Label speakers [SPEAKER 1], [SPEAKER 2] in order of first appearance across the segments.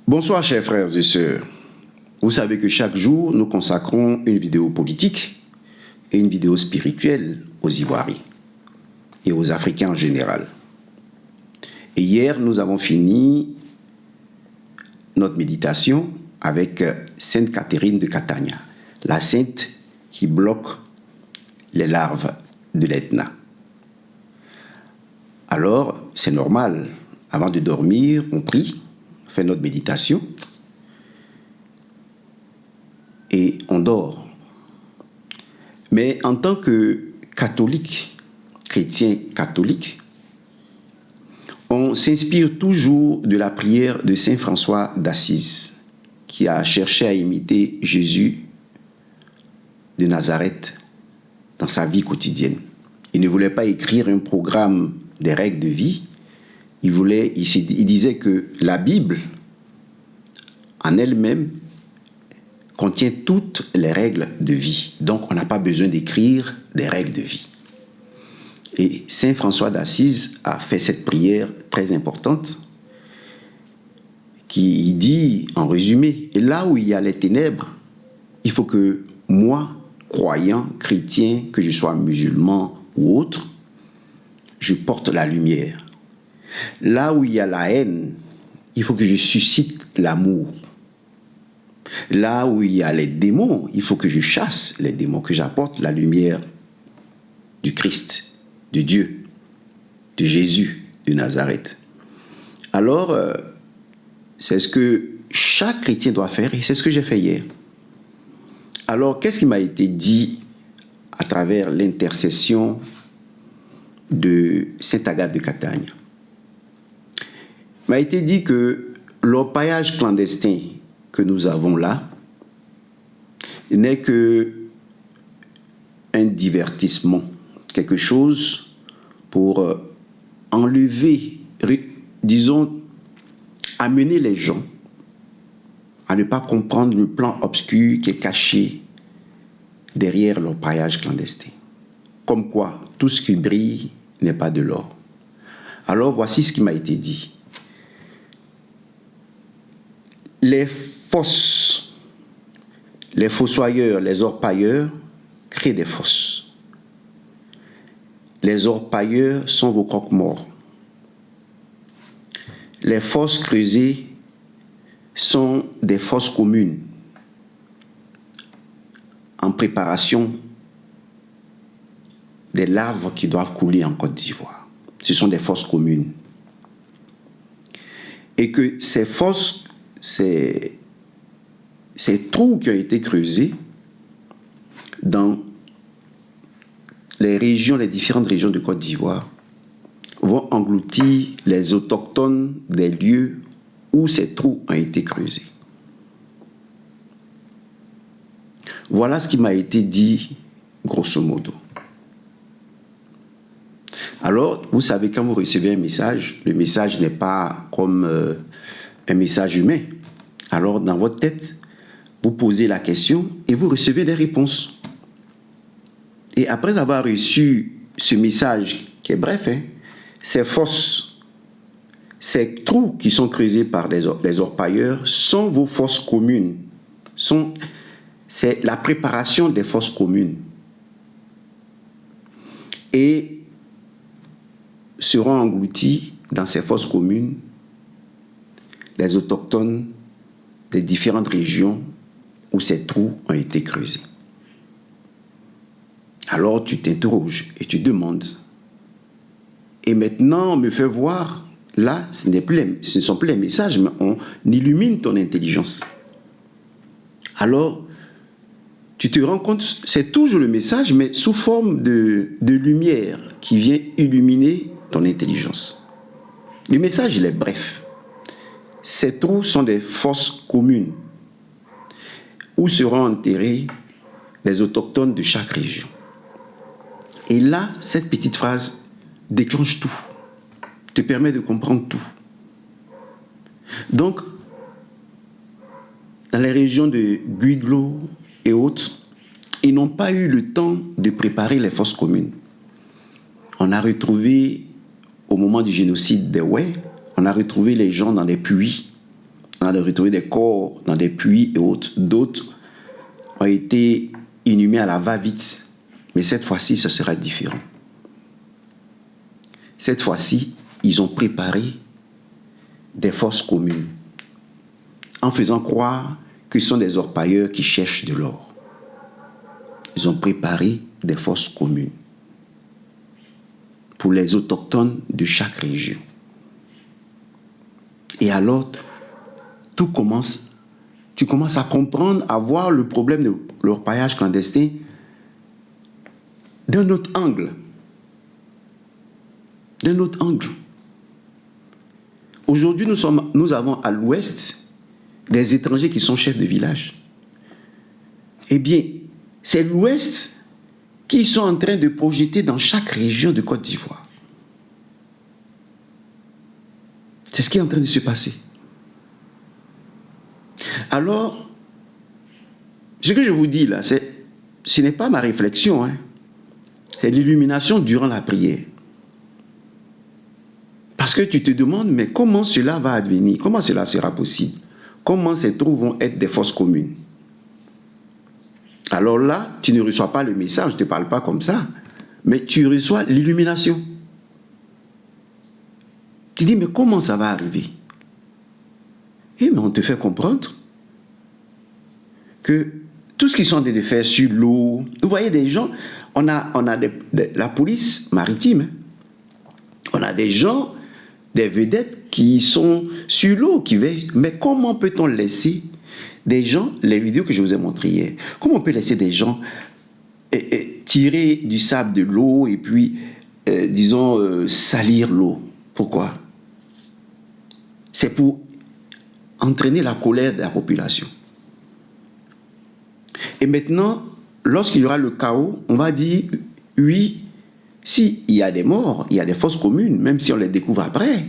[SPEAKER 1] Bonsoir chers frères et sœurs. Vous savez que chaque jour, nous consacrons une vidéo politique et une vidéo spirituelle aux Ivoiriens et aux Africains en général. Et hier, nous avons fini notre méditation avec Sainte Catherine de Catania, la sainte qui bloque les larves de l'Etna. Alors, c'est normal, avant de dormir, on prie, on fait notre méditation et on dort. Mais en tant que catholique, chrétien catholique, on s'inspire toujours de la prière de Saint François d'Assise, qui a cherché à imiter Jésus de Nazareth dans sa vie quotidienne. Il ne voulait pas écrire un programme des règles de vie. Il disait que la Bible, en elle-même, contient toutes les règles de vie. Donc, on n'a pas besoin d'écrire des règles de vie. Et Saint François d'Assise a fait cette prière très importante qui dit, en résumé, et là où il y a les ténèbres, il faut que moi, croyant, chrétien, que je sois musulman ou autre, je porte la lumière. Là où il y a la haine, il faut que je suscite l'amour. Là où il y a les démons, il faut que je chasse les démons, que j'apporte la lumière du Christ, de Dieu, de Jésus de Nazareth. Alors, c'est ce que chaque chrétien doit faire et c'est ce que j'ai fait hier. Alors, qu'est-ce qui m'a été dit à travers l'intercession de Sainte Agathe de Catania? Il m'a été dit que l'orpaillage clandestin que nous avons là n'est que un divertissement, quelque chose pour enlever, disons, amener les gens à ne pas comprendre le plan obscur qui est caché derrière l'orpaillage clandestin. Comme quoi, tout ce qui brille n'est pas de l'or. Alors, voici ce qui m'a été dit. Les fosses, les fossoyeurs, les orpailleurs créent des fosses. Les orpailleurs sont vos croque-morts. Les fosses creusées sont des fosses communes en préparation des larves qui doivent couler en Côte d'Ivoire. Ce sont des fosses communes. Et que ces fosses, ces trous qui ont été creusés dans les différentes régions de Côte d'Ivoire vont engloutir les autochtones des lieux où ces trous ont été creusés. Voilà ce qui m'a été dit, grosso modo. Alors, vous savez, quand vous recevez un message, le message n'est pas comme un message humain. Alors, dans votre tête, vous posez la question et vous recevez des réponses. Et après avoir reçu ce message, qui est bref, ces fosses, ces trous qui sont creusés par les orpailleurs sont vos fosses communes. C'est la préparation des fosses communes. Et seront engloutis dans ces fosses communes les autochtones des différentes régions où ces trous ont été creusés. Alors tu t'interroges et tu demandes. Et maintenant on me fait voir, là ce ne sont plus les messages, mais on illumine ton intelligence. Alors tu te rends compte, c'est toujours le message, mais sous forme de lumière qui vient illuminer ton intelligence. Le message, il est bref. Ces trous sont des fosses communes où seront enterrés les autochtones de chaque région. Et là, cette petite phrase déclenche tout, te permet de comprendre tout. Donc, dans les régions de Guiglo et autres, ils n'ont pas eu le temps de préparer les fosses communes. On a retrouvé, au moment du génocide des Ouai, on a retrouvé les gens dans des puits, On a retrouvé des corps dans des puits et autres. D'autres ont été inhumés à la va-vite. Mais cette fois-ci, ce sera différent. Cette fois-ci, ils ont préparé des fosses communes en faisant croire que ce sont des orpailleurs qui cherchent de l'or. Ils ont préparé des fosses communes pour les autochtones de chaque région. Et alors, tout commence, tu commences à comprendre, à voir le problème de l'orpaillage clandestin d'un autre angle. D'un autre angle. Aujourd'hui, nous avons à l'ouest des étrangers qui sont chefs de village. Eh bien, c'est l'ouest qui sont en train de projeter dans chaque région de Côte d'Ivoire. C'est ce qui est en train de se passer. Alors, ce que je vous dis là, ce n'est pas ma réflexion, hein. C'est l'illumination durant la prière. Parce que tu te demandes, mais comment cela va advenir? Comment cela sera possible? Comment ces trous vont être des fosses communes? Alors là, tu ne reçois pas le message, je ne te parle pas comme ça, mais tu reçois l'illumination. Tu dis, mais comment ça va arriver? Eh bien, on te fait comprendre que tout ce qu'ils sont en train de faire sur l'eau, vous voyez des gens, on a la police maritime, hein. On a des gens, des vedettes qui sont sur l'eau, qui veillent. Mais comment peut-on laisser des gens, les vidéos que je vous ai montrées hier, comment on peut laisser des gens tirer du sable de l'eau et puis, disons, salir l'eau? Pourquoi? C'est pour entraîner la colère de la population. Et maintenant, lorsqu'il y aura le chaos, on va dire, oui, s'il y a des morts, il y a des fosses communes, même si on les découvre après,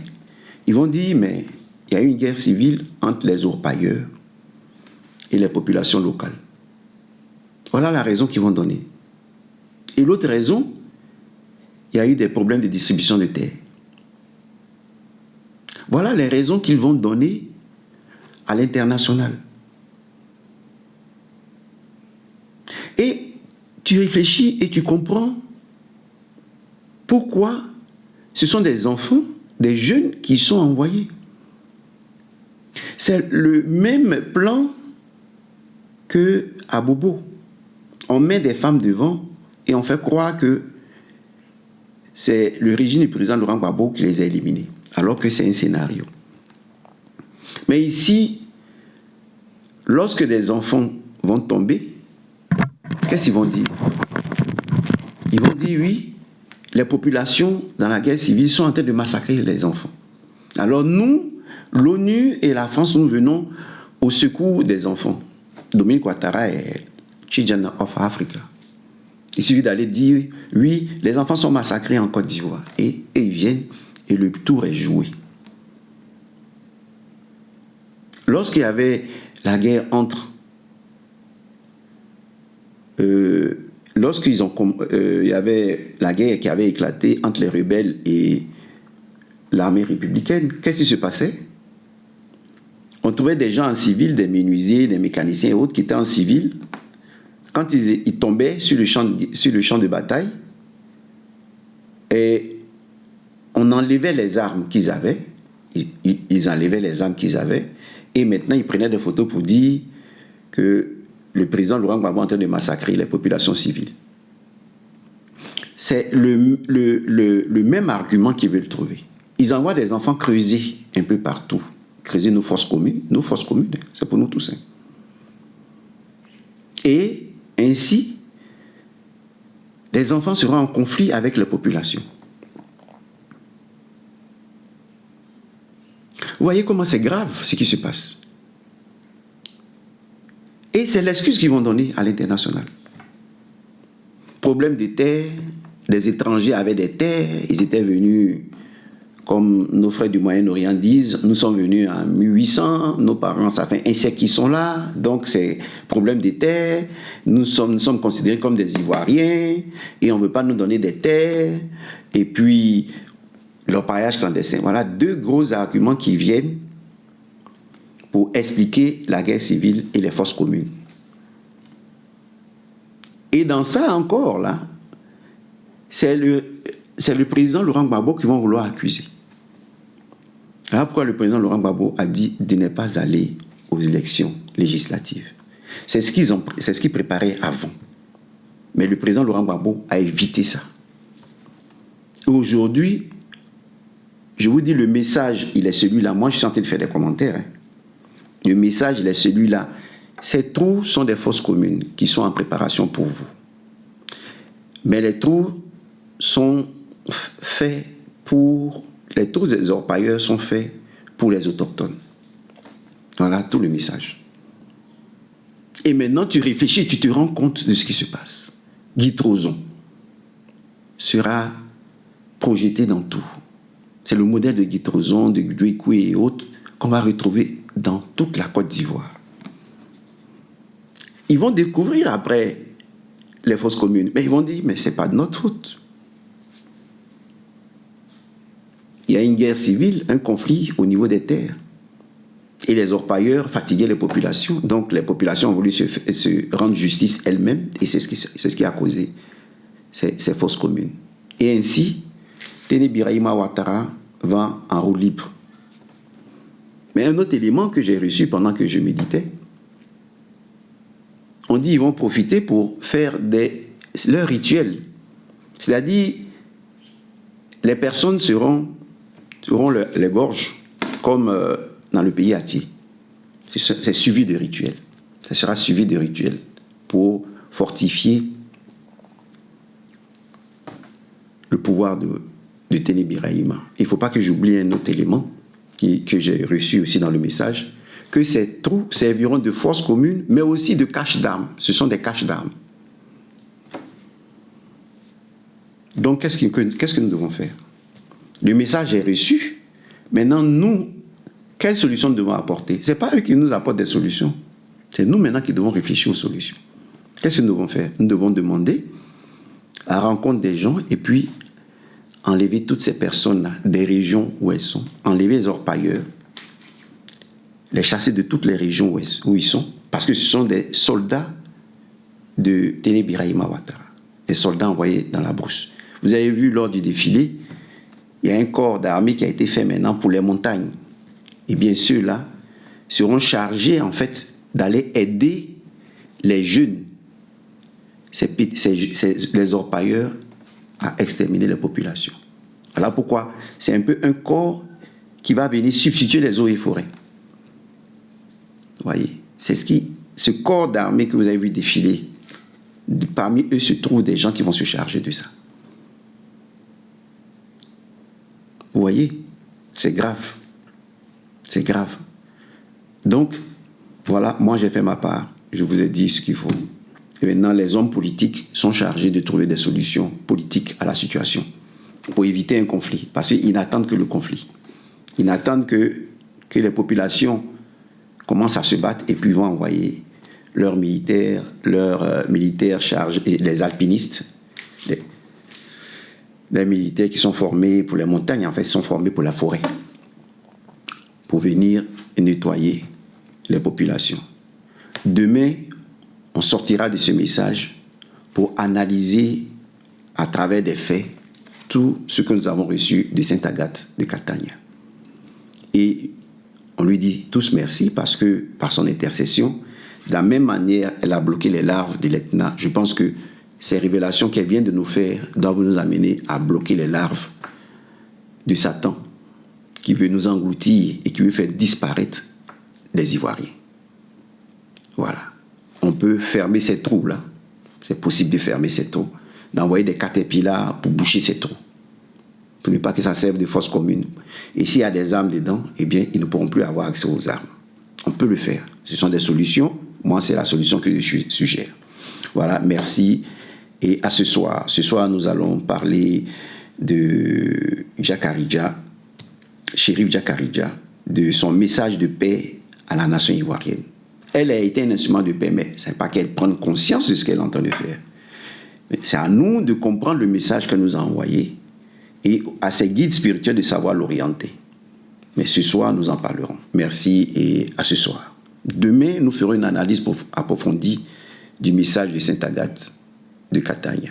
[SPEAKER 1] ils vont dire, mais il y a eu une guerre civile entre les orpailleurs et les populations locales. Voilà la raison qu'ils vont donner. Et l'autre raison, il y a eu des problèmes de distribution de terres. Voilà les raisons qu'ils vont donner à l'international. Et tu réfléchis et tu comprends pourquoi ce sont des enfants, des jeunes qui sont envoyés. C'est le même plan qu'à Bobo. On met des femmes devant et on fait croire que c'est le régime du président Laurent Gbagbo qui les a éliminés, alors que c'est un scénario. Mais ici, lorsque des enfants vont tomber, qu'est-ce qu'ils vont dire? Ils vont dire, oui, les populations dans la guerre civile sont en train de massacrer les enfants. Alors nous, l'ONU et la France, nous venons au secours des enfants. Dominique Ouattara est Children of Africa. Il suffit d'aller dire, oui, les enfants sont massacrés en Côte d'Ivoire. Et ils viennent et le tour est joué. Lorsqu'il y avait la guerre entre... lorsqu'il y avait la guerre qui avait éclaté entre les rebelles et l'armée républicaine, qu'est-ce qui se passait? On trouvait des gens en civil, des menuisiers, des mécaniciens et autres qui étaient en civil. Quand ils tombaient sur le champ de bataille, et on enlevait les armes qu'ils avaient, ils enlevaient les armes qu'ils avaient, et maintenant ils prenaient des photos pour dire que le président Laurent Gbagbo est en train de massacrer les populations civiles. C'est le même argument qu'ils veulent trouver. Ils envoient des enfants creuser un peu partout. Creuser nos fosses communes, c'est pour nous tous. Hein. Et ainsi, les enfants seront en conflit avec les populations. Vous voyez comment c'est grave ce qui se passe. Et c'est l'excuse qu'ils vont donner à l'international. Problème des terres, les étrangers avaient des terres, ils étaient venus, comme nos frères du Moyen-Orient disent, nous sommes venus en 1800, nos parents, ça fait un siècle qu'ils sont là, donc c'est problème des terres, nous sommes considérés comme des Ivoiriens, et on ne veut pas nous donner des terres, et puis l'orpaillage clandestin. Voilà deux gros arguments qui viennent pour expliquer la guerre civile et les forces communes. Et dans ça encore, là, c'est le président Laurent Gbagbo qui vont vouloir accuser. Alors pourquoi le président Laurent Gbagbo a dit de ne pas aller aux élections législatives? C'est ce qu'ils préparaient avant. Mais le président Laurent Gbagbo a évité ça. Aujourd'hui, je vous dis, le message, il est celui-là. Moi, je suis en train de faire des commentaires. Le message, il est celui-là. Ces trous sont des fosses communes qui sont en préparation pour vous. Mais les trous sont faits pour... Les trous des orpailleurs sont faits pour les autochtones. Voilà tout le message. Et maintenant, tu réfléchis, tu te rends compte de ce qui se passe. Guy Trozon sera projeté dans tout. C'est le modèle de Guy Trozon, de Goué et autres qu'on va retrouver dans toute la Côte d'Ivoire. Ils vont découvrir après les fosses communes, mais ils vont dire, mais ce n'est pas de notre faute. Il y a une guerre civile, un conflit au niveau des terres. Et les orpailleurs fatiguaient les populations. Donc les populations ont voulu se rendre justice elles-mêmes, et c'est ce qui a causé ces fosses communes. Et ainsi, Téné Birahima Ouattara va en roue libre. Mais un autre élément que j'ai reçu pendant que je méditais, on dit qu'ils vont profiter pour faire leurs rituels. C'est-à-dire, les personnes seront les gorges, comme dans le pays Ati. C'est suivi de rituels. Ça sera suivi de rituels pour fortifier le pouvoir de Téné Birahima. Il ne faut pas que j'oublie un autre élément que j'ai reçu aussi dans le message, que ces trous serviront de force commune, mais aussi de cache d'armes. Ce sont des caches d'armes. Donc, qu'est-ce que nous devons faire? Le message est reçu. Maintenant, nous, quelles solutions nous devons apporter? Ce n'est pas eux qui nous apportent des solutions. C'est nous maintenant qui devons réfléchir aux solutions. Qu'est-ce que nous devons faire? Nous devons demander à la rencontre des gens et puis enlever toutes ces personnes-là des régions où elles sont, enlever les orpailleurs, les chasser de toutes les régions où ils sont, parce que ce sont des soldats de Téné Birahima Ouattara, des soldats envoyés dans la brousse. Vous avez vu lors du défilé, il y a un corps d'armée qui a été fait maintenant pour les montagnes. Et bien ceux-là seront chargés en fait d'aller aider les jeunes, les orpailleurs, à exterminer les populations. Voilà pourquoi c'est un peu un corps qui va venir substituer les eaux et forêts. Vous voyez, c'est ce corps d'armée que vous avez vu défiler, parmi eux se trouvent des gens qui vont se charger de ça. Vous voyez, c'est grave. C'est grave. Donc, voilà, moi j'ai fait ma part. Je vous ai dit ce qu'il faut. Et maintenant, les hommes politiques sont chargés de trouver des solutions politiques à la situation pour éviter un conflit. Parce qu'ils n'attendent que le conflit. Ils n'attendent que les populations commencent à se battre et puis vont envoyer leurs militaires chargés, les alpinistes, les militaires qui sont formés pour les montagnes, en fait, sont formés pour la forêt, pour venir nettoyer les populations. Demain, on sortira de ce message pour analyser à travers des faits tout ce que nous avons reçu de Sainte Agathe de Catania. Et on lui dit tous merci parce que par son intercession, de la même manière, elle a bloqué les larves de l'Etna. Je pense que ces révélations qu'elle vient de nous faire doivent nous amener à bloquer les larves de Satan qui veut nous engloutir et qui veut faire disparaître les Ivoiriens. Voilà. On peut fermer ces trous-là. C'est possible de fermer ces trous, d'envoyer des caterpillars pour boucher ces trous, pour ne pas que ça serve de fosse commune. Et s'il y a des armes dedans, eh bien, ils ne pourront plus avoir accès aux armes. On peut le faire. Ce sont des solutions. Moi, c'est la solution que je suggère. Voilà, merci. Et à ce soir. Ce soir, nous allons parler de Djakaridja, Chérif Djakaridja, de son message de paix à la nation ivoirienne. Elle a été un instrument de paix, mais ce n'est pas qu'elle prenne conscience de ce qu'elle est en train de faire. C'est à nous de comprendre le message qu'elle nous a envoyé et à ses guides spirituels de savoir l'orienter. Mais ce soir, nous en parlerons. Merci et à ce soir. Demain, nous ferons une analyse approfondie du message de Sainte Agathe de Catania.